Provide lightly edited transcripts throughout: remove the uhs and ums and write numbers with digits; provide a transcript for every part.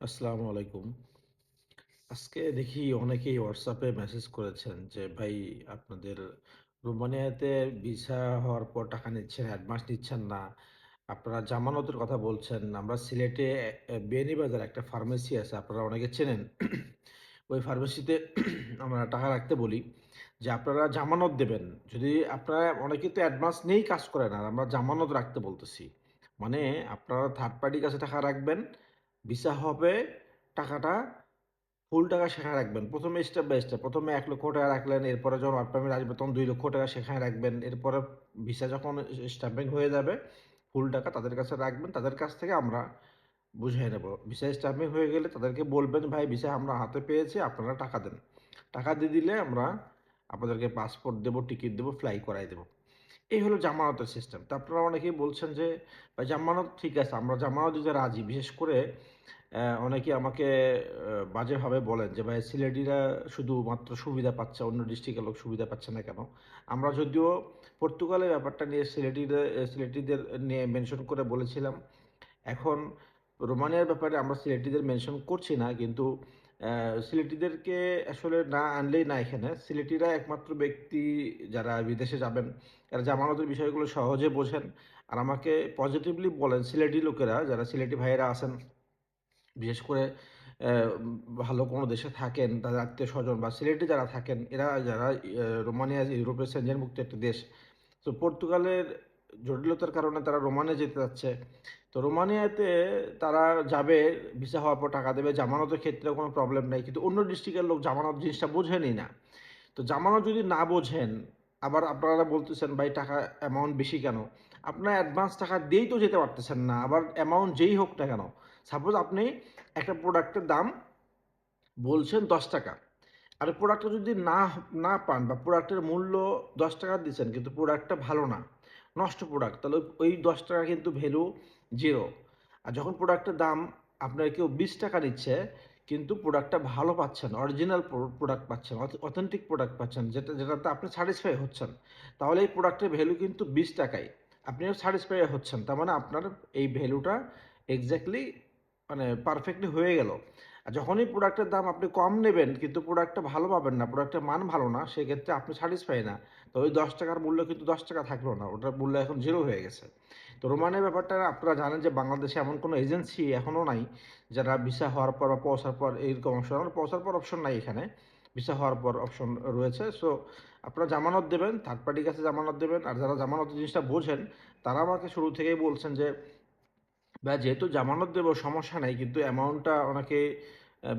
আসসালামু আলাইকুম। আজকে দেখি অনেকেই হোয়াটসঅ্যাপে মেসেজ করেছেন যে, "ভাই আপনাদের রোমানিয়াতে ভিসা হওয়ার পর টাকা নিচ্ছেন, অ্যাডভান্স নিচ্ছেন না। আপনারা জামানতের কথা বলছেন। আমরা সিলেটে বিয়ানীবাজার একটা ফার্মেসি আছে, আপনারা অনেকে চেনেন। ওই ফার্মেসিতে আমরা টাকা রাখতে বলি যে, আপনারা জামানত দেবেন। যদি আপনারা অনেকে তো অ্যাডভান্স নিয়েই কাজ করে না। আর আমরা জামানত রাখতে বলতেছি। মানে আপনারা থার্ড পার্টির কাছে টাকা রাখবেন, ভিসা হবে, টাকাটা ফুল টাকা সেখানে রাখবেন। ১ম এ স্টেপ বাই স্টেপ। ১ম এ ৳১,০০,০০০ রাখলেন। এরপরে যখন ওয়ার্ক পারমিট আসবে তখন ৳২,০০,০০০ সেখানে রাখবেন। এরপরে ভিসা যখন স্ট্যাম্পিং হয়ে যাবে, ফুল টাকা তাদের কাছে রাখবেন। তাদের কাছ থেকে আমরা বুঝাই নেব। ভিসা স্ট্যাম্পিং হয়ে গেলে তাদেরকে বলবেন, "ভাই ভিসা আমরা হাতে পেয়েছি, আপনারা টাকা দেন।" টাকা দিয়ে দিলে আমরা আপনাদেরকে পাসপোর্ট দেব, টিকিট দেব, ফ্লাই করায় দেব। এই হলো জামানতের সিস্টেম। তো আপনারা অনেকেই বলছেন যে, "ভাই জামানত ঠিক আছে, আমরা জামানত দিতে রাজি।" বিশেষ করে অনেকে আমাকে বাজেভাবে বলেন যে, "ভাই সিলেটিরা শুধুমাত্র সুবিধা পাচ্ছে, অন্য ডিস্ট্রিক্টের লোক সুবিধা পাচ্ছে না কেন?" আমরা যদিও পর্তুগালের ব্যাপারটা নিয়ে সিলেটিদের নিয়ে মেনশন করে বলেছিলাম। এখন রোমানিয়ার ব্যাপারে আমরা সিলেটিদের মেনশন করছি না। কিন্তু সিলেটিদেরকে আসলে না আনলেই না এখানে। সিলেটিরা একমাত্র ব্যক্তি যারা বিদেশে যাবেন, এরা জামানতের বিষয়গুলো সহজে বোঝেন। আর আমাকে পজিটিভলি বলেন সিলেটি লোকেরা, যারা সিলেটি ভাইয়েরা আছেন, বিশেষ করে অ্যা ভালো কোনো দেশে থাকেন, তাদের আত্মীয়স্বজন বা সিলেটে যারা থাকেন, এরা যারা রোমানিয়া যে ইউরোপের সেনজেনভুক্ত একটা দেশ। তো পর্তুগালের জটিলতার কারণে তারা রোমানিয়া যেতে চাচ্ছে। তো রোমানিয়াতে তারা যাবে, ভিসা হওয়ার পর টাকা দেবে। জামানতের ক্ষেত্রেও কোনো প্রবলেম নাই। কিন্তু অন্য ডিস্ট্রিক্টের লোক জামানত জিনিসটা বোঝেনই না। তো জামানত যদি না বোঝেন, আবার আপনারা বলতেছেন, "ভাই টাকা অ্যামাউন্ট বেশি কেন?" আপনারা অ্যাডভান্স টাকা দিয়েই তো যেতে পারতেছেন না। আবার অ্যামাউন্ট যেই হোক না কেন। সাপোজ আপনি একটা প্রোডাক্টের দাম বলছেন ৳১০, আর ওই প্রোডাক্টটা যদি না পান বা প্রোডাক্টের মূল্য ৳১০ দিছেন কিন্তু প্রোডাক্টটা ভালো না, নষ্ট প্রোডাক্ট, তাহলে ওই ৳১০ কিন্তু ভ্যালু 0। আর যখন প্রোডাক্টের দাম আপনার কেউ ৳২০ নিচ্ছে কিন্তু প্রোডাক্টটা ভালো পাচ্ছেন, অরিজিনাল প্রোডাক্ট পাচ্ছেন, অথেন্টিক প্রোডাক্ট পাচ্ছেন, যেটাতে আপনি স্যাটিসফাই হচ্ছেন, তাহলে এই প্রোডাক্টের ভ্যালু কিন্তু ৳২০। আপনিও স্যাটিসফাই হচ্ছেন। তার মানে আপনার এই ভ্যালুটা এক্সাক্টলি মানে পারফেক্টলি হয়ে গেল। আর যখনই প্রোডাক্টের দাম আপনি কম নেবেন কিন্তু প্রোডাক্টটা ভালো পাবেন না, প্রোডাক্টের মান ভালো না, সেক্ষেত্রে আপনি স্যাটিসফাই না। তো ওই ৳১০ মূল্য কিন্তু ৳১০ থাকলো না। ওটার মূল্য এখন 0 হয়ে গেছে। তো রোমানের ব্যাপারটা আপনারা জানেন যে বাংলাদেশে এমন কোনো এজেন্সি এখনো নাই, যারা ভিসা হওয়ার পর বা পৌঁছার পর এরকম অপশন, আমার পৌঁছার পর অপশন নাই এখানে। ভিসা হওয়ার পর অপশন রয়েছে। সো আপনারা জামানত দেবেন, থার্ড পার্টির কাছে জামানত দেবেন। আর যারা জামানত জিনিসটা বোঝেন, তারা আমাকে শুরু থেকেই বলছেন যে, বা যেহেতু জামানত দেব সমস্যা নাই। কিন্তু অ্যামাউন্টটা অনেকে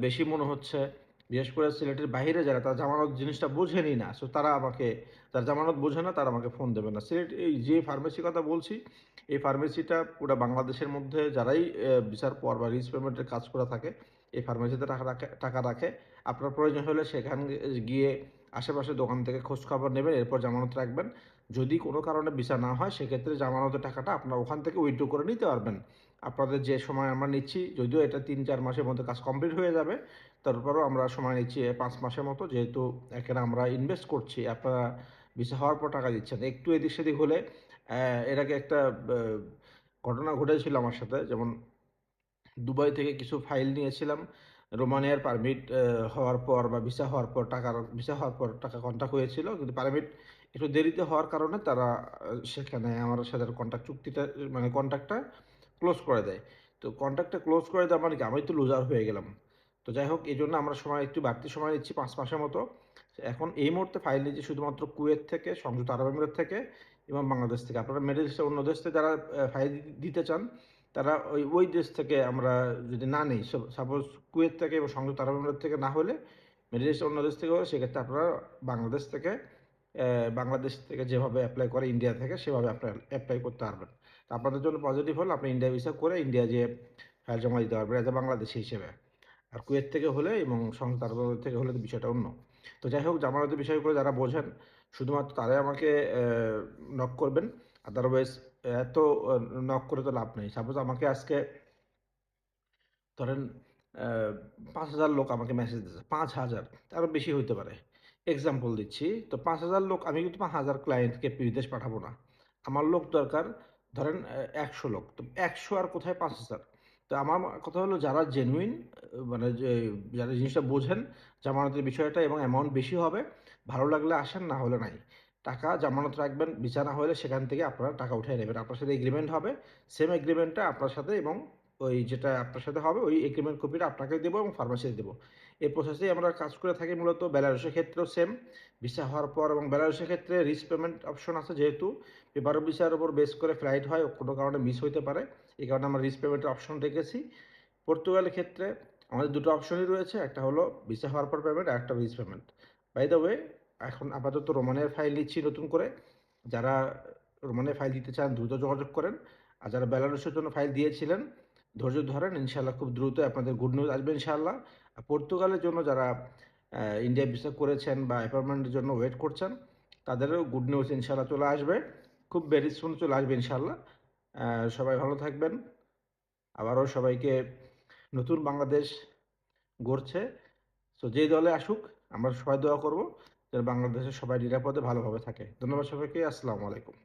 বেশি মনে হচ্ছে। বিশেষ করে সিলেটের বাহিরে যারা, তারা জামানত জিনিসটা বোঝেনই না। সো তারা আমাকে, যারা জামানত বোঝে না তারা আমাকে ফোন দেবে না। সিলেট এই যে ফার্মেসির কথা বলছি, এই ফার্মেসিটা পুরা বাংলাদেশের মধ্যে যারাই ভিসার পর বা রিচ পেমেন্টের কাজ করে থাকে, এই ফার্মেসিতে টাকা রাখে। আপনার প্রয়োজন হলে সেখানে গিয়ে আশেপাশের দোকান থেকে খোঁজখবর নেবেন, এরপর জামানত রাখবেন। যদি কোনো কারণে ভিসা না হয় সেক্ষেত্রে জামানতের টাকাটা আপনার ওখান থেকে উইথড্র করে নিতে পারবেন। আপনাদের যে সময় আমরা নিচ্ছি, যদিও এটা ৩-৪ মাসের মধ্যে কাজ কমপ্লিট হয়ে যাবে। তারপরেও আমরা সময় নিচ্ছি ৫ মাসের মতো। যেহেতু এখানে আমরা ইনভেস্ট করছি, আপনারা ভিসা হওয়ার পর টাকা দিচ্ছেন। একটু এদিক সেদিক হলে এর আগে একটা ব্যা ঘটনা ঘটেছিল আমার সাথে। যেমন দুবাই থেকে কিছু ফাইল নিয়েছিলাম। রোমানিয়ার পারমিট হওয়ার পর বা ভিসা হওয়ার পর টাকা কনট্যাক্ট হয়েছিল। কিন্তু পারমিট একটু দেরিতে হওয়ার কারণে তারা সেখানে আমার সাথে কন্ট্রাক্ট চুক্তিটা মানে কন্ট্রাক্টটা ক্লোজ করে দেয়। তো কন্ট্রাক্টটা ক্লোজ করে দেওয়া মানে কি? আমি তো লুজার হয়ে গেলাম। তো যাই হোক, এজন্য আমরা সময় একটু বাড়তি সময় নিচ্ছি ৫ মাসের মতো। এখন এই মুহূর্তে ফাইল নিচ্ছি শুধুমাত্র কুয়েত থেকে, সংযুক্ত আরব আমিরাত থেকে এবং বাংলাদেশ থেকে। আপনারা মিডল ইস্টের অন্য দেশ থেকে যারা ফাইল দিতে চান, তারা ওই দেশ থেকে আমরা যদি না নেই, সাপোজ কুয়েত থেকে এবং সংযুক্ত আরব আমিরাত থেকে না হলে, মিডল ইস্টের অন্য দেশ থেকে হলে, সেক্ষেত্রে আপনারা বাংলাদেশ থেকে বাংলাদেশ থেকে যেভাবে এপ্লাই করে ইন্ডিয়া থেকে, সেভাবে আপনারা এপ্লাই করতে পারবেন। তো আপনাদের জন্য পজিটিভ হলো আপনি ইন্ডিয়া ভিসা করে ইন্ডিয়া যেয়ে ফাইল জমা দিতে পারবেন এজ এ বাংলাদেশী হিসেবে। আর কুয়েত থেকে হলে এবং সংযুক্ত আরব আমিরাত থেকে হলে তো বিষয়টা অন্য। তো যাই হোক, জামানতের বিষয়গুলো যারা বোঝেন শুধুমাত্র তারাই আমাকে নক করবেন। আদারওয়াইজ এত নক করে তো লাভ নেই। সাপোজ আমাকে আজকে ধরেন আ ৫,০০০ লোক আমাকে মেসেজ দিছে। ৫,০০০, আরো বেশি হইতে পারে। এক্সাম্পল দিচ্ছি। তো ৫,০০০ লোক, আমি কিন্তু ৫,০০০ ক্লায়েন্টকে বিদেশ পাঠাবো না। আমার লোক দরকার ধরেন ১০০ লোক। তো ১০০ আর কোথায় ৫,০০০। তো তো আমার কথা হলো যারা জেনুইন মানে যে যারা জিনিসটা বোঝেন জামানতের বিষয়টা এবং অ্যামাউন্ট বেশি হবে, ভালো লাগলে আসেন, না হলে নাই। টাকা জামানত রাখবেন, বিচার না হলে সেখান থেকে আপনারা টাকা উঠায় নেবেন। আপনার সাথে এগ্রিমেন্ট হবে, সেম এগ্রিমেন্টটা আপনার সাথে এবং ওই যেটা আপনার সাথে হবে ওই এগ্রিমেন্ট কপিটা আপনাকে দেবো এবং ফার্মাসিতে দেবো। এই প্রসেসেই আমরা কাজ করে থাকি মূলত। বেলারুশের ক্ষেত্রেও সেম, ভিসা হওয়ার পর এবং বেলারুশের ক্ষেত্রে রিস্ক পেমেন্ট অপশন আছে, যেহেতু পেপার ভিসার উপর বেস করে ফ্লাইট হয়, কোনো কারণে মিস হইতে পারে, এই কারণে আমরা রিস্ক পেমেন্টের অপশন রেখেছি। পর্তুগালের ক্ষেত্রে আমাদের দুটো অপশনই রয়েছে, একটা হলো ভিসা হওয়ার পর পেমেন্ট আর একটা risk payment. By the way, এখন আপাতত রোমানিয়ার ফাইল নিচ্ছি নতুন করে। যারা রোমানিয়ার ফাইল দিতে চান দ্রুত যোগাযোগ করেন, আর যারা বেলারুশের জন্য ফাইল দিয়েছিলেন ধৈর্য ধরেন, ইনশাল্লাহ খুব দ্রুত আপনাদের গুড নিউজ আসবে ইনশাল্লাহ। আর পর্তুগালের জন্য যারা ইন্ডিয়া ভিসা করেছেন বা অ্যাপয়েন্টমেন্টের জন্য ওয়েট করছেন, তাদেরও গুড নিউজ ইনশাল্লাহ চলে আসবে, খুব ভেরি সুন চলে আসবে ইনশাল্লাহ। সবাই ভালো থাকবেন। আবারও সবাইকে, নতুন বাংলাদেশ গড়ছে, সো যেই দলে আসুক আমরা সবাই দোয়া করব যেন বাংলাদেশের সবাই নিরাপদে ভালোভাবে থাকে। ধন্যবাদ সবাইকে। আসসালামু আলাইকুম।